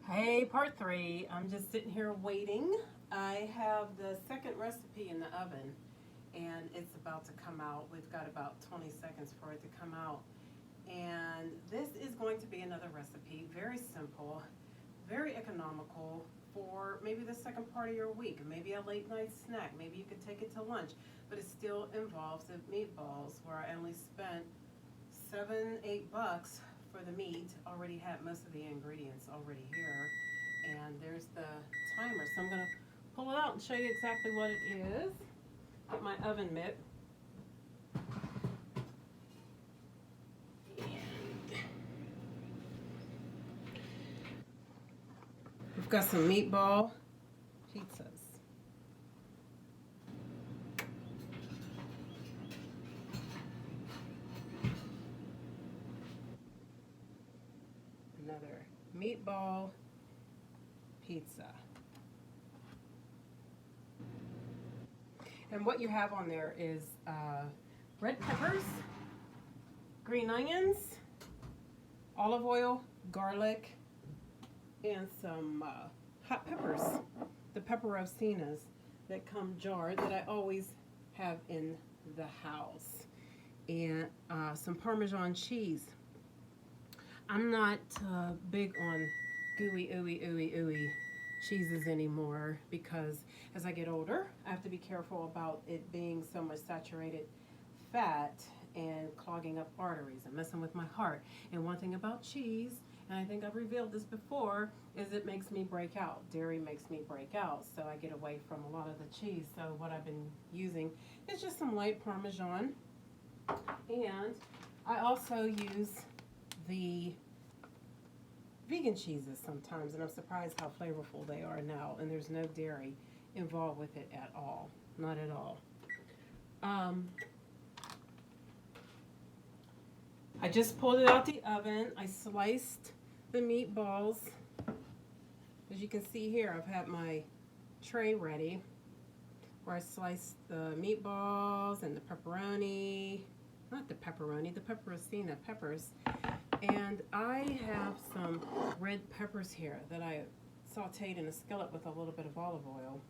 Hey, part three. I'm just sitting here waiting. I have the second recipe in the oven and it's about to come out. We've got about 20 seconds for it to come out. And this is going to be another recipe, very simple, very economical for maybe the second part of your week, maybe a late night snack. Maybe you could take it to lunch, but it still involves the meatballs where I only spent $7, $8 for the meat. Already had most of the ingredients already here. And there's the timer. So I'm gonna pull it out and show you exactly what it is. Get my oven mitt. We've got some meatball pizzas. Another meatball pizza. And what you have on there is red peppers, green onions, olive oil, garlic, and some hot peppers, the pepperoncinas that come jarred that I always have in the house, and some Parmesan cheese. I'm not big on gooey, ooey, ooey, ooey cheeses anymore because as I get older, I have to be careful about it being so much saturated fat and clogging up arteries and messing with my heart. And one thing about cheese, and I think I've revealed this before, is it makes me break out. Dairy makes me break out, so I get away from a lot of the cheese. So what I've been using is just some light Parmesan, and I also use the vegan cheeses sometimes, and I'm surprised how flavorful they are now, and there's no dairy involved with it at all. Not at all. I just pulled it out the oven. I sliced the meatballs. As you can see here, I've had my tray ready where I sliced the meatballs and the pepperoni, not the pepperoni, the pepperoncina peppers. And I have some red peppers here that I sauteed in a skillet with a little bit of olive oil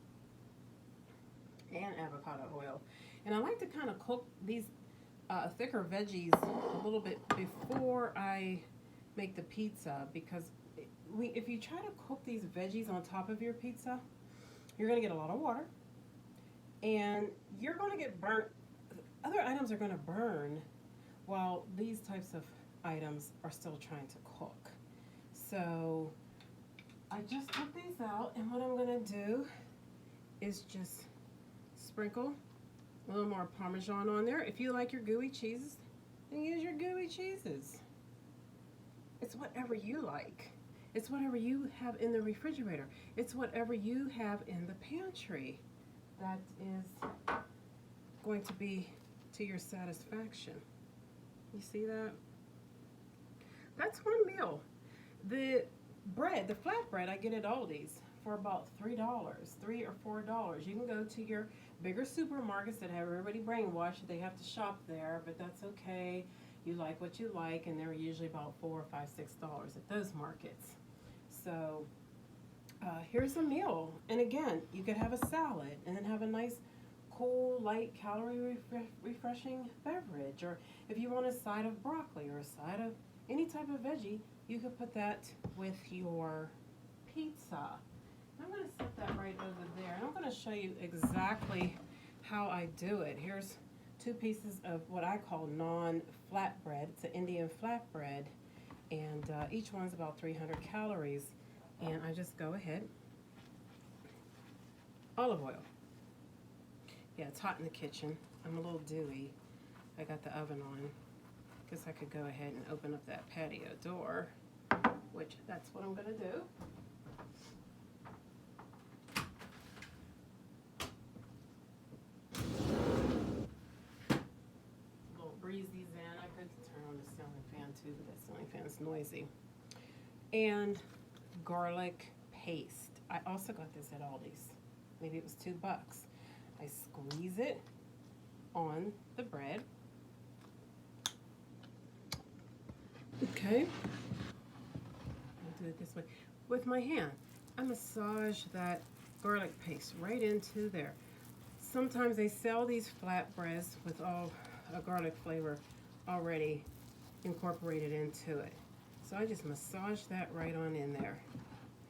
and avocado oil. And I like to kind of cook these thicker veggies a little bit before I make the pizza, because if you try to cook these veggies on top of your pizza, you're going to get a lot of water and you're going to get burnt. Other items are going to burn while these types of items are still trying to cook. So I just took these out, and what I'm going to do is just sprinkle a little more Parmesan on there. If you like your gooey cheeses, then use your gooey cheeses. It's whatever you like. It's whatever you have in the refrigerator. It's whatever you have in the pantry that is going to be to your satisfaction. You see that? That's one meal. The bread, the flatbread, I get at Aldi's for about $3, $3 or $4. You can go to your bigger supermarkets that have everybody brainwashed. They have to shop there, but that's okay. You like what you like, and they're usually about $4, $5, $6 at those markets. So here's a meal. And again, you could have a salad and then have a nice cool, light, calorie refreshing beverage. Or if you want a side of broccoli or a side of any type of veggie, you could put that with your pizza. I'm going to set that right over there, and I'm going to show you exactly how I do it. Here's 2 pieces of what I call non-flatbread. It's an Indian flatbread, and each one's about 300 calories. And I just go ahead, olive oil. Yeah, it's hot in the kitchen. I'm a little dewy. I got the oven on. Guess I could go ahead and open up that patio door, which that's what I'm going to do. A little breezy in. I could turn on the ceiling fan too, but that ceiling fan is noisy. And garlic paste. I also got this at Aldi's. Maybe it was $2. I squeeze it on the bread. Okay. I'll do it this way. with my hand. I massage that garlic paste right into there. Sometimes they sell these flatbreads with all a garlic flavor already incorporated into it. So I just massage that right on in there.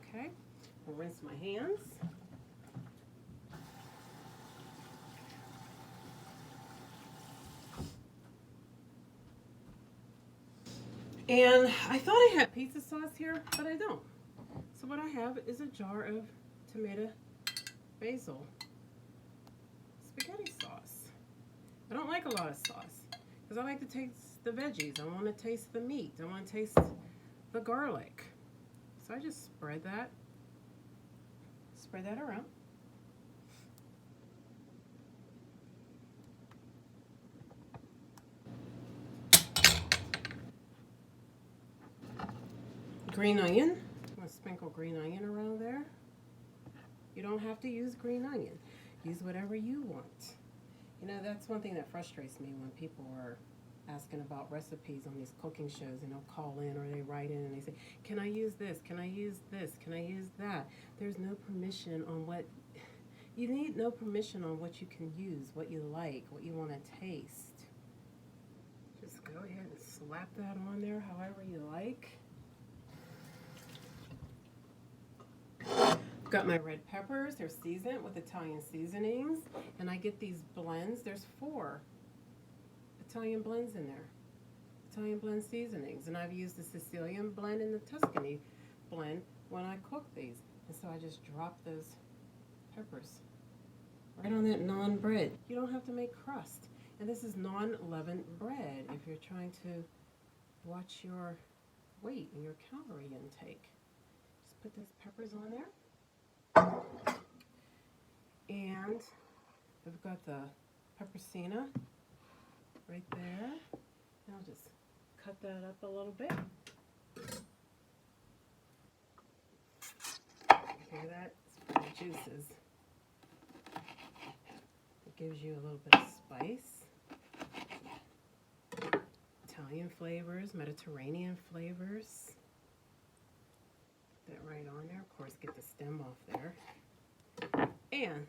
Okay, I'll rinse my hands. And I thought I had pizza sauce here, but I don't. So what I have is a jar of tomato basil spaghetti sauce. I don't like a lot of sauce because I like to taste the veggies. I want to taste the meat. I want to taste the garlic. So I just spread that around. Green onion. I'm going to sprinkle green onion around there. You don't have to use green onion. Use whatever you want. You know, that's one thing that frustrates me when people are asking about recipes on these cooking shows, and they'll call in or they write in and they say, can I use this? Can I use this? Can I use that? There's no permission on what, you need no permission on what you can use, what you like, what you want to taste. Just go ahead and slap that on there however you like. Got my red peppers. They're seasoned with Italian seasonings, and I get these blends. There's 4 Italian blends in there, Italian blend seasonings, and I've used the Sicilian blend and the Tuscany blend when I cook these. And so I just drop those peppers right on that naan bread. You don't have to make crust, and this is non-leavened bread if you're trying to watch your weight and your calorie intake. Just put those peppers on there. And I've got the peppersina right there. And I'll just cut that up a little bit. Hear that? It's for the juices. It gives you a little bit of spice. Italian flavors, Mediterranean flavors. That right on there. Of course, get the stem off there. And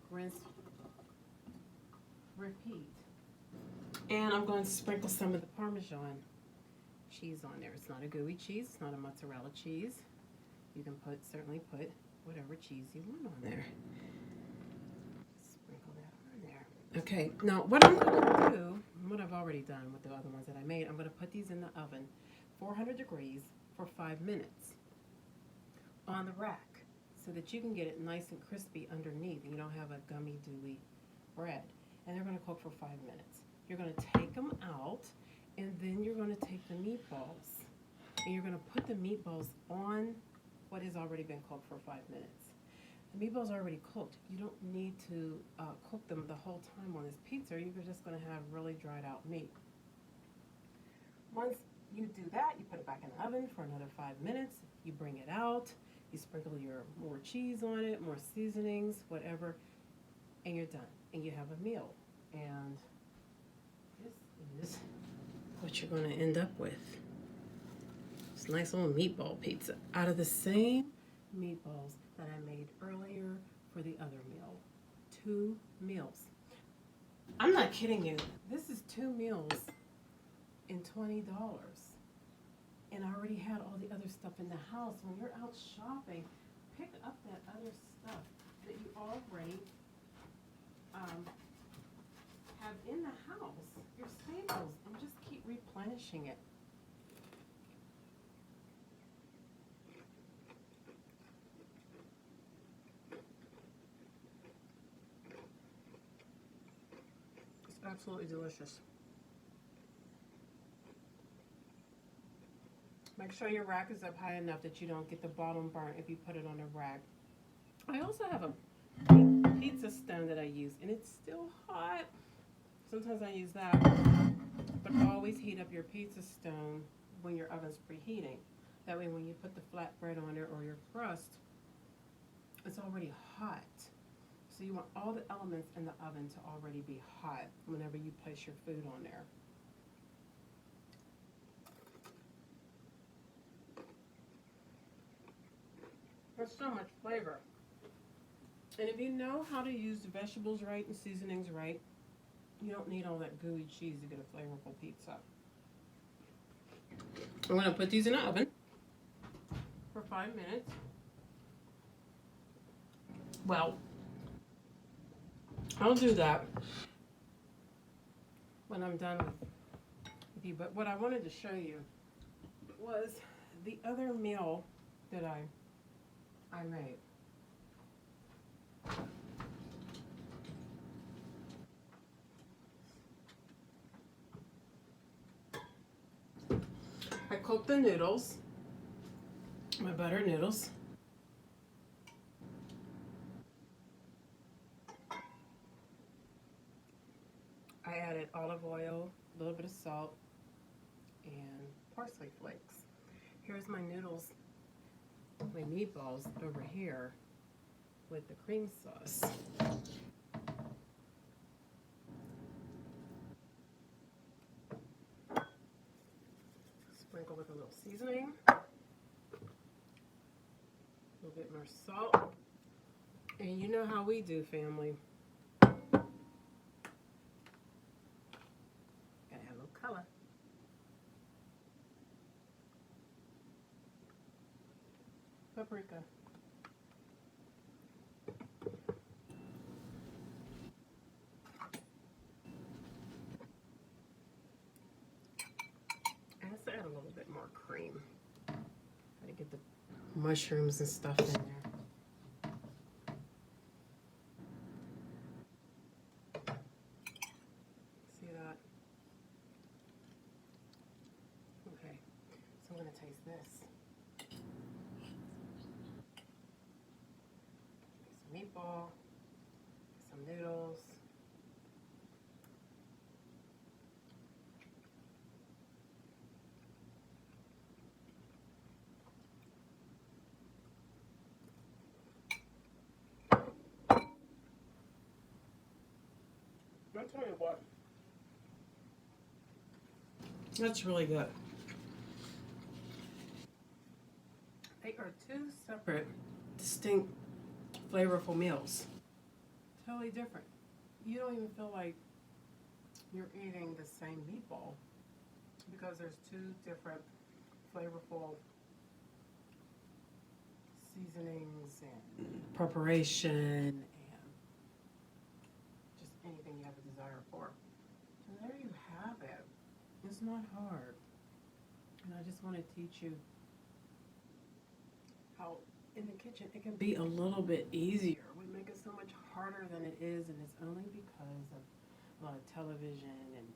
rinse, repeat. And I'm going to sprinkle some of the Parmesan cheese on there. It's not a gooey cheese. It's not a mozzarella cheese. You can certainly put whatever cheese you want on there. Sprinkle that on there. Okay, now what I'm going to do, what I've already done with the other ones that I made, I'm going to put these in the oven, 400 degrees for 5 minutes on the rack so that you can get it nice and crispy underneath and you don't have a gummy, dewy bread. And they're going to cook for 5 minutes. You're going to take them out, and then you're going to take the meatballs and you're going to put the meatballs on what has already been cooked for 5 minutes. The meatballs are already cooked. You don't need to cook them the whole time on this pizza. You're just going to have really dried out meat. Once you do that, you put it back in the oven for another 5 minutes. You bring it out. You sprinkle your more cheese on it, more seasonings, whatever, and you're done. And you have a meal. And this is what you're going to end up with. It's a nice little meatball pizza out of the same meatballs that I made earlier for the other meal. 2 meals. I'm not kidding you. This is 2 meals in $20. And I already had all the other stuff in the house. When you're out shopping, pick up that other stuff that you already have in the house, your staples, and just keep replenishing it. It's absolutely delicious. Make sure your rack is up high enough that you don't get the bottom burnt if you put it on a rack. I also have a pizza stone that I use, and it's still hot. Sometimes I use that, but always heat up your pizza stone when your oven's preheating. That way when you put the flatbread on there or your crust, it's already hot. So you want all the elements in the oven to already be hot whenever you place your food on there. There's so much flavor. And if you know how to use the vegetables right and seasonings right, you don't need all that gooey cheese to get a flavorful pizza. I'm going to put these in the oven for 5 minutes. Well, I'll do that when I'm done with you. But what I wanted to show you was the other meal that I made. I cooked the noodles, my butter noodles. I added olive oil, a little bit of salt, and parsley flakes. Here's my noodles, my meatballs over here with the cream sauce. Sprinkle with a little seasoning, a little bit more salt, and you know how we do, family. Gotta add a little color. Paprika. And let's add a little bit more cream. Gotta get the mushrooms and stuff in there. See that? Okay, so I'm gonna taste this. Some meatball, some noodles. I'll tell you what, that's really good. They are two separate, distinct, flavorful meals. Totally different. You don't even feel like you're eating the same meatball because there's two different flavorful seasonings and preparation and just anything you have a desire for. So there you have it. It's not hard. And I just want to teach you how in the kitchen it can be a little bit easier. We make it so much harder than it is, and it's only because of a lot of television and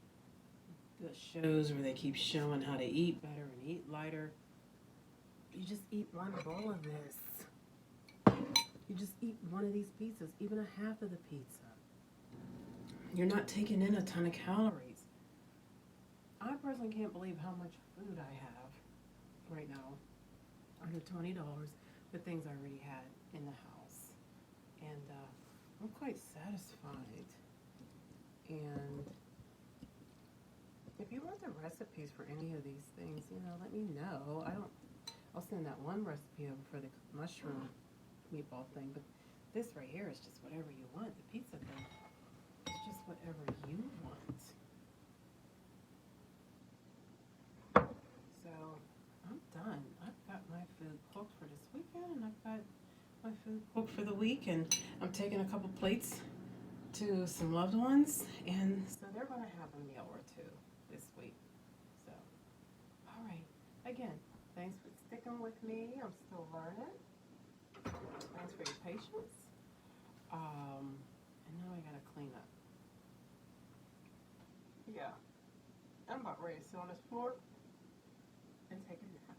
the shows where they keep showing how to eat better and eat lighter. You just eat one bowl of this. You just eat one of these pizzas, even a half of the pizza. You're not taking in a ton of calories. I personally can't believe how much food I have right now, under $20, with things I already had in the house. And I'm quite satisfied. And if you want the recipes for any of these things, let me know. I'll send that one recipe over for the mushroom meatball thing, but this right here is just whatever you want. The pizza thing, it's just whatever you want. So I'm done. I've got my food cooked for this weekend, and I've got my food cooked for the week, and I'm taking a couple plates to some loved ones, and so they're going to have a meal or two this week. So, all right. Again, thanks for sticking with me. I'm still learning. Thanks for your patience. And now I got to clean up. Yeah. I'm about ready to sit on this floor and take a nap.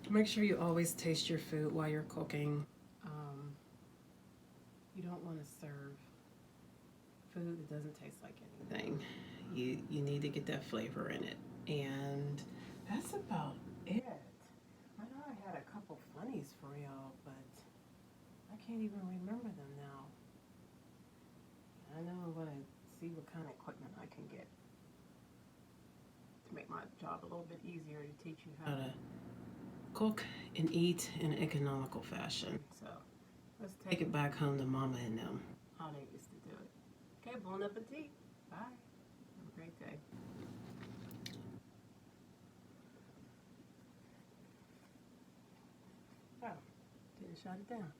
Make sure you always taste your food while you're cooking. You don't want to serve food that doesn't taste like anything. You need to get that flavor in it. And that's about it. I know I had a couple funnies for y'all, but I can't even remember them now. I know I'm going to see what kind of equipment I can get to make my job a little bit easier to teach you how to cook and eat in an economical fashion. So let's take it back home to Mama and them, how they used to do it. Okay, bon appetit. Bye. Have a great day. Oh, didn't shut it down.